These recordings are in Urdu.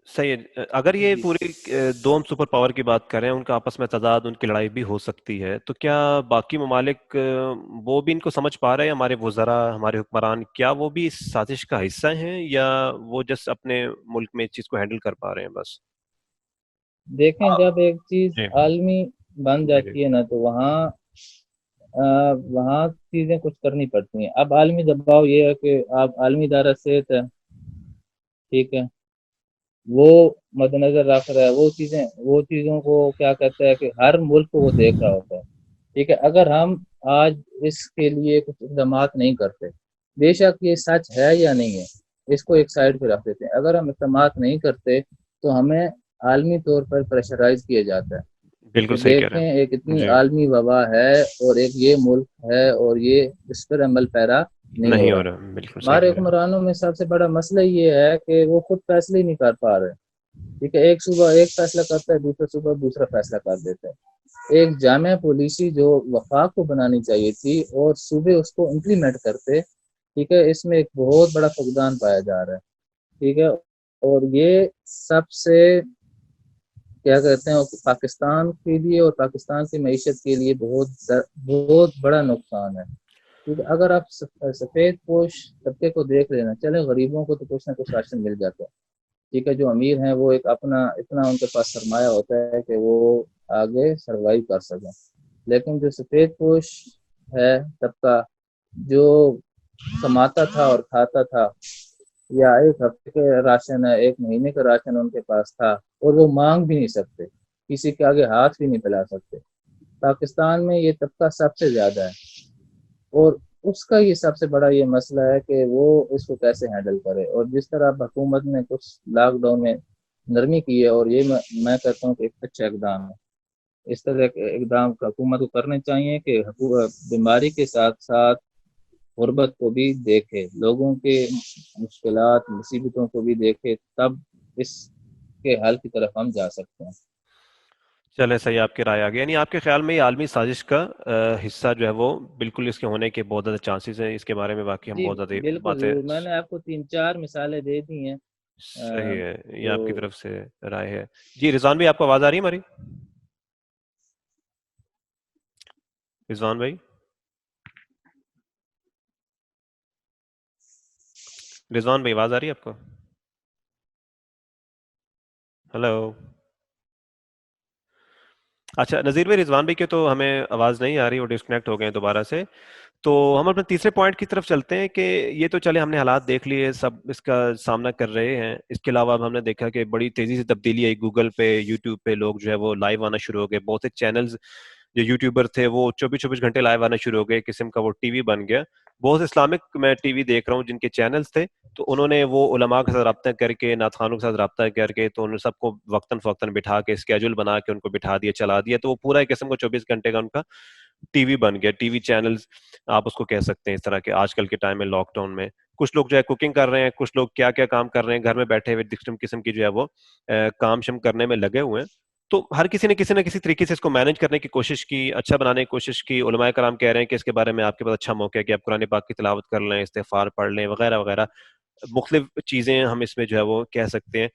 صحیح ہے. اگر یہ جی پوری دو ہم سپر پاور کی بات کریں، ان کا آپس میں تضاد، ان کی لڑائی بھی ہو سکتی ہے، تو کیا باقی ممالک وہ بھی ان کو سمجھ پا رہے ہیں؟ ہمارے وزراء، ہمارے حکمران، کیا وہ بھی اس سازش کا حصہ ہیں، یا وہ جس اپنے ملک میں اس چیز کو ہینڈل کر پا رہے ہیں بس؟ دیکھیں، جب ایک چیز جی عالمی بن جی جی جاتی ہے نا تو وہاں چیزیں کچھ کرنی پڑتی ہیں. اب عالمی دباؤ یہ ہے کہ آپ عالمی ادارہ صحت ہے، ٹھیک ہے، وہ مد نظر رکھ رہا ہے، وہ چیزوں کو کیا کہتا ہے کہ ہر ملک کو وہ دیکھ رہا ہوتا ہے. ٹھیک ہے، اگر ہم آج اس کے لیے کچھ اقدامات نہیں کرتے، بے شک یہ سچ ہے یا نہیں ہے، اس کو ایک سائڈ پہ رکھ دیتے ہیں. اگر ہم اقدامات نہیں کرتے تو ہمیں عالمی طور پر پریشرائز کیا جاتا ہے بالکل کہ صحیح کہہ رہے دیکھیں ایک ہیں. اتنی جی. عالمی وبا ہے اور ایک یہ ملک ہے اور یہ اس پر عمل پیرا نہیں ہو نہیں ہو رہا. رہا، بالکل صحیح ہمارے کہہ رہے ہیں. حکمرانوں میں سب سے بڑا مسئلہ یہ ہے کہ وہ خود فیصلے ہی نہیں کر پا رہے. ٹھیک ہے، ایک صوبہ ایک فیصلہ کرتا ہے، دوسرا صوبہ دوسرا فیصلہ کر دیتا ہے. ایک جامع پالیسی جو وفاق کو بنانی چاہیے تھی اور صوبے اس کو امپلیمنٹ کرتے، ٹھیک ہے، اس میں ایک بہت بڑا فقدان پایا جا رہا ہے. ٹھیک ہے، اور یہ سب سے کیا کہتے ہیں پاکستان کے لیے اور پاکستان کی معیشت کے لیے بہت بڑا نقصان ہے. کیونکہ اگر آپ سفید پوش طبقے کو دیکھ لینا، چلے غریبوں کو تو کچھ نہ کچھ راشن مل جاتا ہے. ٹھیک ہے، جو امیر ہیں وہ ایک اپنا اتنا ان کے پاس سرمایہ ہوتا ہے کہ وہ آگے سروائیو کر سکیں. لیکن جو سفید پوش ہے طبقہ، جو کماتا تھا اور کھاتا تھا، یا ایک ہفتے کا راشن ہے، ایک مہینے کا راشن ان کے پاس تھا اور وہ مانگ بھی نہیں سکتے، کسی کے آگے ہاتھ بھی نہیں پھیلا سکتے. پاکستان میں یہ طبقہ سب سے زیادہ ہے اور اس کا یہ سب سے بڑا یہ مسئلہ ہے کہ وہ اس کو کیسے ہینڈل کرے. اور جس طرح حکومت نے کچھ لاک ڈاؤن میں نرمی کی ہے، اور یہ میں کہتا ہوں کہ ایک اچھا اقدام ہے. اس طرح کے اقدام حکومت کو کرنے چاہیے کہ بیماری کے ساتھ ساتھ غربت کو بھی دیکھے، لوگوں کے مشکلات مصیبتوں کو بھی دیکھے، تب اس کے حل کی طرف ہم جا سکتے ہیں. چلے صحیح، آپ کی رائے آ گئی. یعنی آپ کے خیال میں یہ عالمی سازش کا حصہ جو ہے وہ بالکل اس کے ہونے کے بہت زیادہ چانسز ہیں، اس کے بارے میں باقی ہم جی بہت زیادہ بالکل باتیں. ضرور، میں نے آپ کو 3-4 مثالیں دے دی ہیں. صحیح ہے، یہ تو آپ کی طرف سے رائے ہے. جی رضوان بھائی، آپ کو آواز آ رہی ہے ہماری؟ رضوان بھائی، رضوان بھائی آواز آ رہی ہے آپ کو؟ ہلو. اچھا نذیر بھائی، رضوان بھائی کے تو ہمیں آواز نہیں آ رہی، وہ ڈسکنیکٹ ہو گئے ہیں دوبارہ سے. تو ہم اپنے تیسرے پوائنٹ کی طرف چلتے ہیں کہ یہ تو چلے ہم نے حالات دیکھ لیے، سب اس کا سامنا کر رہے ہیں. اس کے علاوہ اب ہم نے دیکھا کہ بڑی تیزی سے تبدیلی آئی، گوگل پہ، یوٹیوب پہ لوگ جو ہے وہ لائیو آنا شروع ہو گئے. بہت سے چینلز جو یوٹیوبر تھے وہ 24 24 گھنٹے لائیو آنا شروع ہو گئے، قسم کا وہ ٹی وی بن گیا. بہت سے اسلامک میں ٹی وی دیکھ رہا ہوں جن کے چینلز تھے، تو انہوں نے وہ علماء کے ساتھ رابطہ کر کے، نعت خوانوں کے ساتھ رابطہ کر کے، تو انہوں نے سب کو وقتاً فوقتاً بٹھا کے اسکیجول بنا کے ان کو بٹھا دیا، چلا دیا. تو وہ پورا ایک قسم کا 24 گھنٹے کا ان کا ٹی وی بن گیا، ٹی وی چینلز آپ اس کو کہہ سکتے ہیں. اس طرح کے آج کل کے ٹائم میں لاک ڈاؤن میں کچھ لوگ جو ہے کوکنگ کر رہے ہیں، کچھ لوگ کیا کیا کام کر رہے ہیں، گھر میں بیٹھے ہوئے قسم قسم کی جو ہے وہ کام شم کرنے میں لگے ہوئے ہیں. تو ہر کسی نے کسی نہ کسی طریقے سے اس کو مینج کرنے کی کوشش کی، اچھا بنانے کی کوشش کی. علماء کرام کہہ رہے ہیں کہ اس کے بارے میں آپ کے پاس اچھا موقع ہے کہ آپ قرآن پاک کی تلاوت کر لیں، استغفار پڑھ لیں، وغیرہ وغیرہ مختلف چیزیں ہم اس میں جو ہے وہ کہہ سکتے ہیں.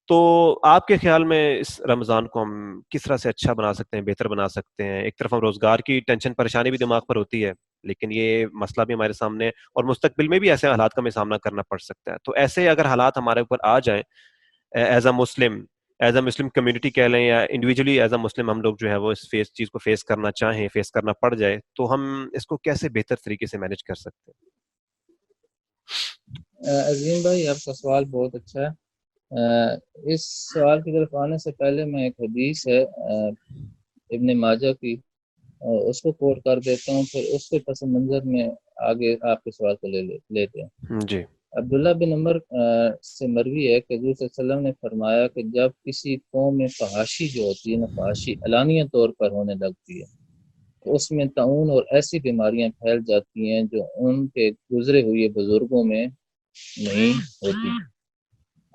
تو آپ کے خیال میں اس رمضان کو ہم کس طرح سے اچھا بنا سکتے ہیں، بہتر بنا سکتے ہیں؟ ایک طرف ہم روزگار کی ٹینشن پریشانی بھی دماغ پر ہوتی ہے، لیکن یہ مسئلہ بھی ہمارے سامنے ہے، اور مستقبل میں بھی ایسے حالات کا ہمیں سامنا کرنا پڑ سکتا ہے. تو ایسے اگر حالات ہمارے اوپر آ جائیں، as a Muslim, as a Muslim community کہہ لیں، یا انڈیویجولی ایز اے مسلم ہم لوگ جو ہے وہ اس چیز کو فیس کرنا چاہیں، فیس کرنا پڑ جائے، تو ہم اس کو کیسے بہتر طریقے سے مینج کر سکتے ہیں؟ عظیم بھائی، آپ کا سوال بہت اچھا ہے. اس سوال کی طرف آنے سے پہلے میں ایک حدیث ہے ابن ماجہ کی، اس کو کوٹ کر دیتا ہوں، پھر اس کے پس منظر میں آگے آپ کے سوال کو لیتے ہیں. جی عبداللہ بن عمر سے مروی ہے کہ حضور صلی اللہ علیہ وسلم نے فرمایا کہ جب کسی قوم میں فحاشی جو ہوتی ہے نا، فحاشی علانیہ طور پر ہونے لگتی ہے، تو اس میں طاعون اور ایسی بیماریاں پھیل جاتی ہیں جو ان کے گزرے ہوئے بزرگوں میں نہیں ہوتی.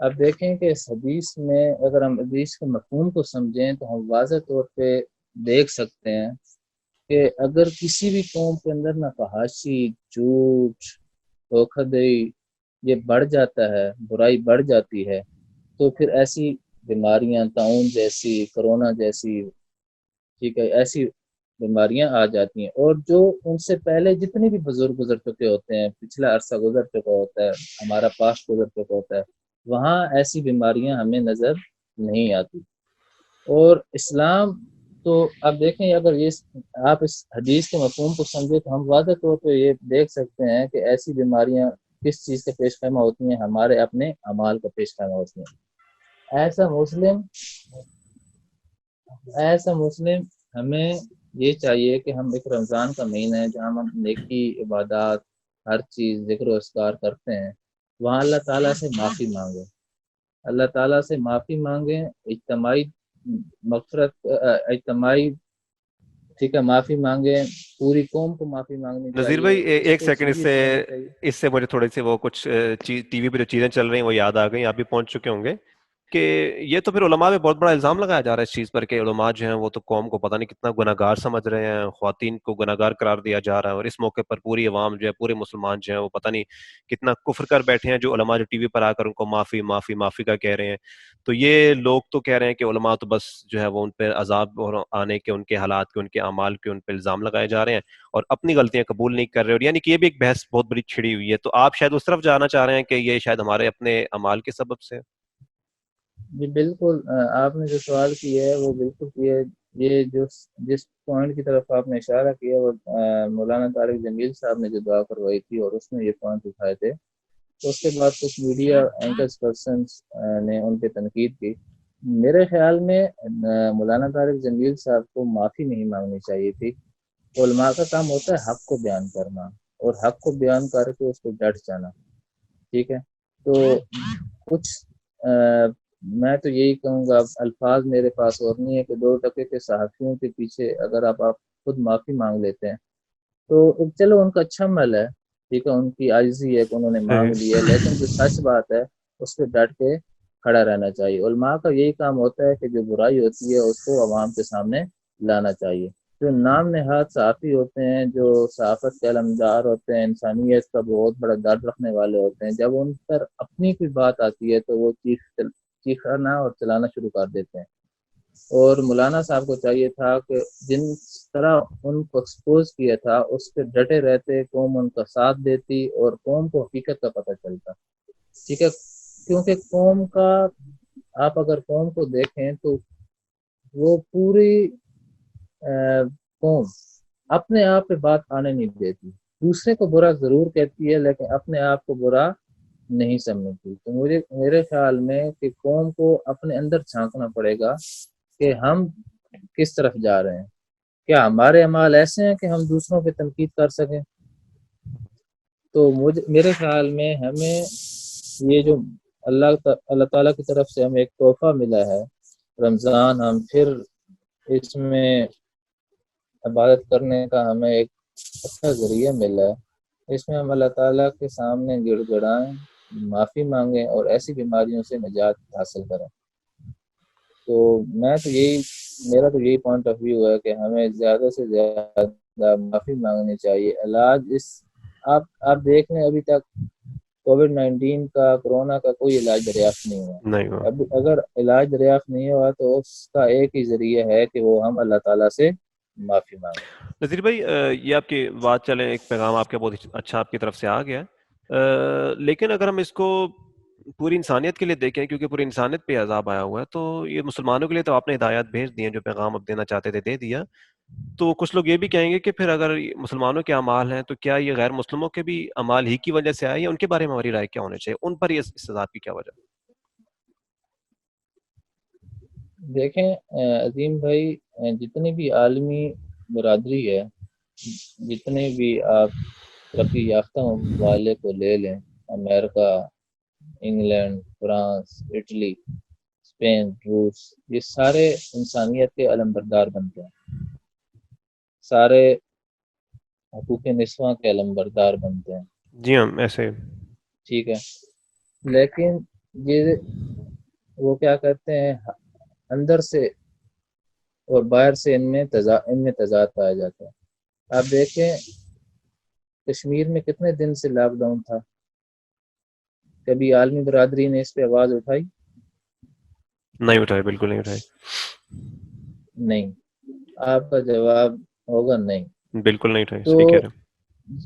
اب دیکھیں کہ اس حدیث میں اگر ہم حدیث کے مفہوم کو سمجھیں تو ہم واضح طور پہ دیکھ سکتے ہیں کہ اگر کسی بھی قوم کے اندر نہ فحاشی، جھوٹ، دھوکہ دہی یہ بڑھ جاتا ہے، برائی بڑھ جاتی ہے، تو پھر ایسی بیماریاں طاعون جیسی، کرونا جیسی، ٹھیک ہے، ایسی بیماریاں آ جاتی ہیں۔ اور جو ان سے پہلے جتنے بھی بزرگ گزر چکے ہوتے ہیں، پچھلا عرصہ گزر چکا ہوتا ہے، ہمارا پاسٹ گزر چکا ہوتا ہے، وہاں ایسی بیماریاں ہمیں نظر نہیں آتی۔ اور اسلام تو اب دیکھیں، اگر یہ آپ اس حدیث کے مفہوم کو سمجھے تو ہم واضح طور پہ یہ دیکھ سکتے ہیں کہ ایسی بیماریاں کس چیز کا پیش خیمہ ہوتی ہیں، ہمارے اپنے اعمال کا پیش خیمہ ہوتی ہیں۔ ایسا مسلم ہمیں یہ چاہیے کہ ہم ایک رمضان کا مہینہ ہے جہاں ہم نیکی، عبادات، ہر چیز ذکر و اذکار کرتے ہیں، وہاں اللہ تعالیٰ سے معافی مانگے، اللہ تعالیٰ سے معافی مانگیں، اجتماعی مغفرت، اجتماعی، ٹھیک ہے، معافی مانگیں، پوری قوم کو معافی مانگنی نذیر چاہیے، بھائی اس ایک کو سیکنڈ، اس سے سیریس لینا چاہیے۔ مجھے تھوڑی سی وہ کچھ ٹی وی پہ جو چیزیں چل رہی ہیں وہ یاد آ گئی، آپ بھی پہنچ چکے ہوں گے کہ یہ تو پھر علماء پہ بہت بڑا الزام لگایا جا رہا ہے اس چیز پر کہ علماء جو ہیں وہ تو قوم کو پتہ نہیں کتنا گناہگار سمجھ رہے ہیں، خواتین کو گناہگار قرار دیا جا رہا ہے، اور اس موقع پر پوری عوام جو ہے، پورے مسلمان جو ہیں وہ پتہ نہیں کتنا کفر کر بیٹھے ہیں، جو علماء جو ٹی وی پر آ کر ان کو معافی معافی معافی کا کہہ رہے ہیں۔ تو یہ لوگ تو کہہ رہے ہیں کہ علماء تو بس جو ہے وہ ان پہ عذاب اور آنے کے، ان کے حالات کے، ان کے اعمال کے ان پہ الزام لگائے جا رہے ہیں اور اپنی غلطیاں قبول نہیں کر رہے، اور یعنی کہ یہ بھی ایک بحث بہت بڑی چھڑی ہوئی ہے۔ تو آپ شاید اس طرف جانا چاہ رہے ہیں کہ یہ شاید ہمارے اپنے اعمال کے سبب سے؟ جی بالکل، آپ نے جو سوال کیا ہے وہ بالکل یہ جو جس پوائنٹ کی طرف آپ نے اشارہ کیا وہ مولانا طارق جمیل صاحب نے جو دعا کروائی تھی اور اس میں یہ پوائنٹ اٹھائے تھے، تو اس کے بعد کچھ میڈیا اینکرز پرسنس نے ان پہ تنقید کی۔ میرے خیال میں مولانا طارق جمیل صاحب کو معافی نہیں مانگنی چاہیے تھی۔ علماء کا کام ہوتا ہے حق کو بیان کرنا، اور حق کو بیان کر کے اس کو ڈٹ جانا، ٹھیک ہے۔ تو کچھ میں تو یہی کہوں گا، الفاظ میرے پاس اور نہیں ہے کہ 2 ٹکے کے صحافیوں کے پیچھے اگر آپ خود معافی مانگ لیتے ہیں تو چلو ان کا اچھا عمل ہے، ٹھیک ہے، ان کی عاجزی ہے کہ انہوں نے مانگ لی ہے، لیکن جو سچ بات ہے اس پہ ڈٹ کے کھڑا رہنا چاہیے۔ علماء کا یہی کام ہوتا ہے کہ جو برائی ہوتی ہے اس کو عوام کے سامنے لانا چاہیے۔ جو نام نہاد صحافی ہوتے ہیں، جو صحافت کے علمدار ہوتے ہیں، انسانیت کا بہت بڑا درد رکھنے والے ہوتے ہیں، جب ان پر اپنی کوئی بات آتی ہے تو وہ چیخنا اور چلانا شروع کر دیتے ہیں۔ اور مولانا صاحب کو چاہیے تھا کہ جن طرح ان کو ایکسپوز کیا تھا اس پہ ڈٹے رہتے، قوم ان کا ساتھ دیتی اور قوم کو حقیقت کا پتہ چلتا، ٹھیک ہے۔ کیونکہ قوم کا، آپ اگر قوم کو دیکھیں تو وہ پوری قوم اپنے آپ پہ بات آنے نہیں دیتی، دوسرے کو برا ضرور کہتی ہے لیکن اپنے آپ کو برا نہیں سمجھتی۔ تو میرے خیال میں کہ قوم کو اپنے اندر جھانکنا پڑے گا کہ ہم کس طرف جا رہے ہیں، کیا ہمارے اعمال ایسے ہیں کہ ہم دوسروں پہ تنقید کر سکیں۔ تو میرے خیال میں ہمیں یہ جو اللہ تعالیٰ کی طرف سے ہمیں ایک تحفہ ملا ہے رمضان، ہم پھر اس میں عبادت کرنے کا ہمیں ایک اچھا ذریعہ ملا ہے، اس میں ہم اللہ تعالیٰ کے سامنے گڑ گڑائیں، معافی مانگیں اور ایسی بیماریوں سے نجات حاصل کریں۔ تو میرا تو یہی پوائنٹ آف ویو ہے کہ ہمیں زیادہ سے زیادہ معافی مانگنی چاہیے۔ علاج آپ دیکھ لیں، ابھی تک کووڈ-19 کا، کرونا کا کوئی علاج دریافت نہیں ہوا۔ نہیں ہوا۔ اب اگر علاج دریافت نہیں ہوا تو اس کا ایک ہی ذریعہ ہے کہ وہ ہم اللہ تعالیٰ سے معافی مانگیں۔ نذیر بھائی یہ آپ کی بات چلیں، ایک پیغام آپ کا بہت اچھا آپ کی طرف سے آ گیا، لیکن اگر ہم اس کو پوری انسانیت کے لیے دیکھیں، کیونکہ پوری انسانیت پہ عذاب آیا ہوا ہے، تو یہ مسلمانوں کے لیے تو آپ نے ہدایات بھیج دی ہیں، جو پیغام آپ دینا چاہتے تھے دے دیا۔ تو کچھ لوگ یہ بھی کہیں گے کہ پھر اگر مسلمانوں کے اعمال ہیں تو کیا یہ غیر مسلموں کے بھی اعمال ہی کی وجہ سے آئے، یا ان کے بارے میں ہماری رائے کیا ہونے چاہیے، ان پر یہ اس عذاب کی کیا وجہ؟ دیکھیں عظیم بھائی، جتنی بھی عالمی برادری ہے، جتنے بھی آپ ترقی یافتہ ممالک کو لے لیں، امریکہ، انگلینڈ، فرانس، اٹلی، اسپین، روس، یہ سارے انسانیت کے علمبردار بنتے ہیں، سارے حقوق نسواں کے علمبردار بنتے ہیں، جی ہاں، ایسے ٹھیک ہے۔ لیکن یہ وہ کیا کرتے ہیں، اندر سے اور باہر سے ان میں تضاد پایا جاتا ہے۔ آپ دیکھیں کشمیر میں کتنے دن سے لاک ڈاؤن تھا، کبھی عالمی برادری نے اس پہ آواز اٹھائی؟ نہیں اٹھائے، بالکل نہیں اٹھائے. نہیں، آپ کا جواب ہوگا نہیں. بالکل نہیں اٹھائے، تو صحیح کہہ رہے ہیں.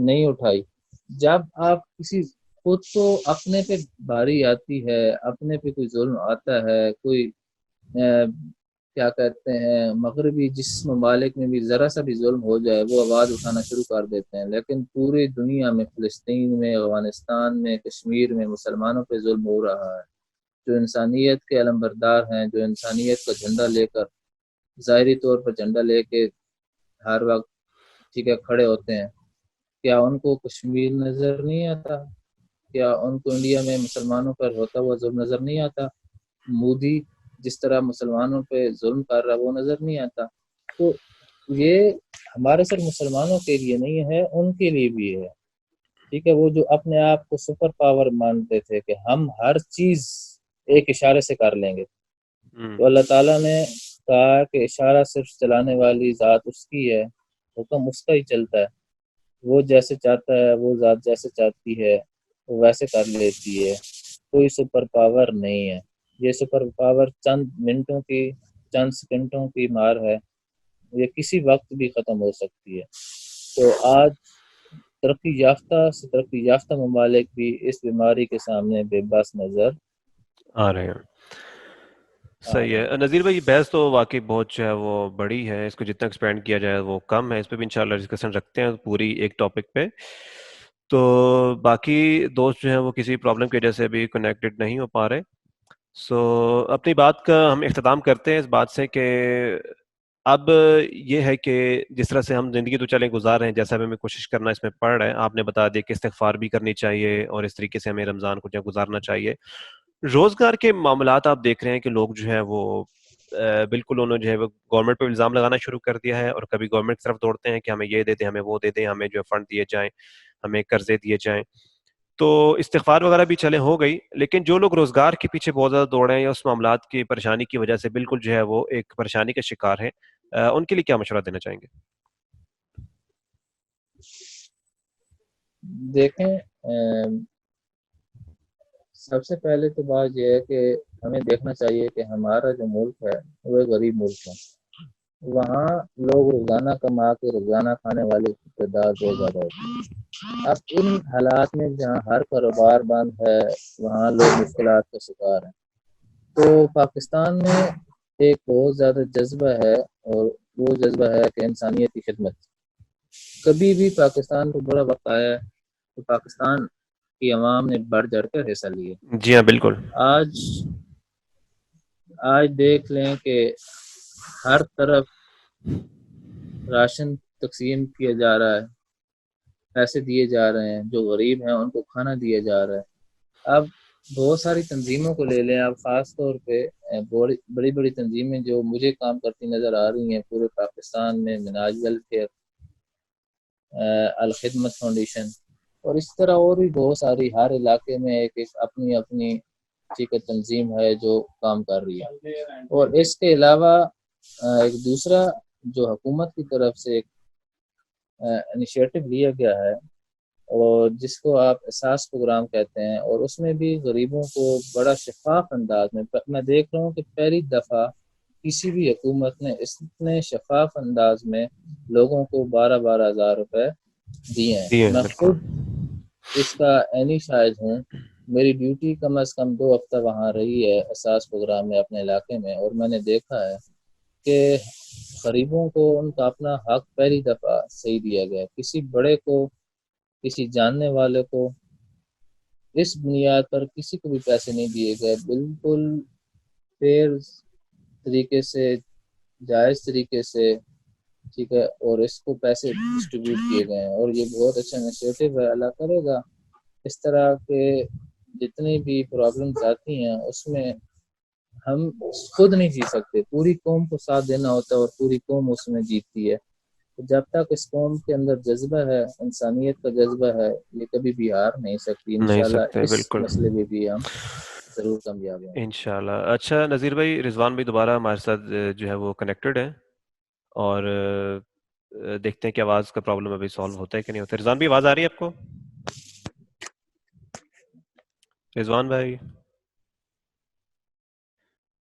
نہیں اٹھائی. جب آپ کسی خود کو اپنے پہ باری آتی ہے، اپنے پہ کوئی ظلم آتا ہے، کوئی کیا کہتے ہیں مغربی جس ممالک میں بھی ذرا سا بھی ظلم ہو جائے وہ آواز اٹھانا شروع کر دیتے ہیں. لیکن پوری دنیا میں، فلسطین میں، افغانستان میں، کشمیر میں مسلمانوں پہ ظلم ہو رہا ہے. جو انسانیت کے علمبردار ہیں، جو انسانیت کا جھنڈا لے کر، ظاہری طور پر جھنڈا لے کے ہر وقت ٹھیک ہے کھڑے ہوتے ہیں، کیا ان کو کشمیر نظر نہیں آتا؟ کیا ان کو انڈیا میں مسلمانوں پر ہوتا ہوا ظلم نظر نہیں آتا؟ مودی جس طرح مسلمانوں پہ ظلم کر رہا وہ نظر نہیں آتا؟ تو یہ ہمارے صرف مسلمانوں کے لیے نہیں ہے، ان کے لیے بھی ہے. ٹھیک ہے، وہ جو اپنے آپ کو سپر پاور مانتے تھے کہ ہم ہر چیز ایک اشارے سے کر لیں گے، تو اللہ تعالیٰ نے کہا کہ اشارہ صرف چلانے والی ذات اس کی ہے، حکم اس کا ہی چلتا ہے. وہ جیسے چاہتا ہے، وہ ذات جیسے چاہتی ہے وہ ویسے کر لیتی ہے. کوئی سپر پاور نہیں ہے. یہ سپر پاور چند منٹوں کی، چند سیکنڈوں کی مار ہے، یہ کسی وقت بھی ختم ہو سکتی ہے. تو آج ترقی یافتہ سے ترقی یافتہ ممالک بھی اس بیماری کے سامنے بے بس نظر آ رہے ہیں. آ صحیح رہے ہے ہیں. نذیر بھائی، بحث تو واقعی بہت جو ہے وہ بڑی ہے، اس کو جتنا ایکسپینڈ کیا جائے وہ کم ہے. اس پہ بھی انشاءاللہ ڈسکشن رکھتے ہیں پوری ایک ٹاپک پہ. تو باقی دوست جو ہیں وہ کسی پرابلم کی وجہ سے ابھی کنیکٹڈ نہیں ہو پا رہے. سو اپنی بات کا ہم اختتام کرتے ہیں اس بات سے کہ اب یہ ہے کہ جس طرح سے ہم زندگی تو چلیں گزار رہے ہیں، جیسا بھی ہمیں کوشش کرنا اس میں پڑ رہا ہے. آپ نے بتا دیا کہ استغفار بھی کرنی چاہیے اور اس طریقے سے ہمیں رمضان کو جو گزارنا چاہیے. روزگار کے معاملات آپ دیکھ رہے ہیں کہ لوگ جو ہے وہ بالکل انہوں جو ہے وہ گورنمنٹ پہ الزام لگانا شروع کر دیا ہے، اور کبھی گورنمنٹ کی طرف دوڑتے ہیں کہ ہمیں یہ دے دیں، ہمیں وہ دے دیں، ہمیں جو ہے فنڈ دیے جائیں، ہمیں قرضے دیے جائیں. تو استغفار وغیرہ بھی چلے ہو گئی، لیکن جو لوگ روزگار کے پیچھے بہت زیادہ دوڑ رہے ہیں یا اس معاملات کی پریشانی کی وجہ سے بالکل جو ہے وہ ایک پریشانی کا شکار ہے، ان کے لیے کیا مشورہ دینا چاہیں گے؟ دیکھیں، سب سے پہلے تو بات یہ ہے کہ ہمیں دیکھنا چاہیے کہ ہمارا جو ملک ہے وہ ایک غریب ملک ہے. وہاں لوگ روزانہ کما کے روزانہ کھانے والے کی تعداد بہت زیادہ ہوتی ہے. اب ان حالات میں جہاں ہر کاروبار بند ہے، وہاں لوگ مشکلات کا شکار ہیں. تو پاکستان میں ایک بہت زیادہ جذبہ ہے، اور وہ جذبہ ہے کہ انسانیت کی خدمت. کبھی بھی پاکستان کو بڑا وقت آیا ہے تو پاکستان کی عوام نے بڑھ چڑھ کر حصہ لیے. جی ہاں، بالکل. آج دیکھ لیں کہ ہر طرف راشن تقسیم کیا جا رہا ہے، پیسے دیے جا رہے ہیں، جو غریب ہیں ان کو کھانا دیا جا رہا ہے. اب بہت ساری تنظیموں کو لے لیں آپ، خاص طور پہ بڑی بڑی تنظیمیں جو مجھے کام کرتی نظر آ رہی ہیں پورے پاکستان میں، مناج ویلفیئر، الخدمت فاؤنڈیشن، اور اس طرح اور بھی بہت ساری، ہر علاقے میں ایک اپنی اپنی ٹھیک ہے تنظیم ہے جو کام کر رہی ہے. اور اس کے علاوہ ایک دوسرا جو حکومت کی طرف سے ایک انیشیٹو لیا گیا ہے، اور جس کو آپ احساس پروگرام کہتے ہیں، اور اس میں بھی غریبوں کو بڑا شفاف انداز میں دیکھ رہا ہوں کہ پہلی دفعہ کسی بھی حکومت نے اتنے شفاف انداز میں لوگوں کو 12,000 روپے دیے ہیں. جی میں بالکل. خود اس کا عینی شاہد ہوں. میری ڈیوٹی کم از کم 2 ہفتہ وہاں رہی ہے احساس پروگرام میں اپنے علاقے میں، اور میں نے دیکھا ہے کہ غریبوں کو ان کا اپنا حق پہلی دفعہ صحیح دیا گیا. کسی بڑے کو، کسی جاننے والے کو اس بنیاد پر کسی کو بھی پیسے نہیں دیے گئے. بالکل فیئر طریقے سے، جائز طریقے سے، ٹھیک ہے، اور اس کو پیسے ڈسٹریبیوٹ کیے گئے ہیں. اور یہ بہت اچھا انیشیٹو ہے. اللہ کرے گا اس طرح کے جتنی بھی پرابلمز آتی ہیں اس میں ہم خود نہیں جی سکتے، پوری قوم کو ساتھ دینا ہوتا ہے، اور پوری قوم اس میں جیتتی ہے. جب تک اس قوم کے اندر جذبہ ہے، انسانیت کا جذبہ ہے، یہ کبھی بھی ہار نہیں سکتی. نہیں انشاءاللہ سکتے، اس بالکل. مسئلے میں بھی ہم ضرور کامیاب ہوں گے. انشاءاللہ. اچھا نذیر بھائی، رضوان بھائی دوبارہ ہمارے ساتھ جو ہے وہ کنیکٹڈ ہے، اور دیکھتے ہیں کہ آواز کا پرابلم ابھی سالو ہوتا ہے کہ نہیں ہوتا. رضوان بھی آواز آ رہی ہے آپ کو؟ رضوان بھائی،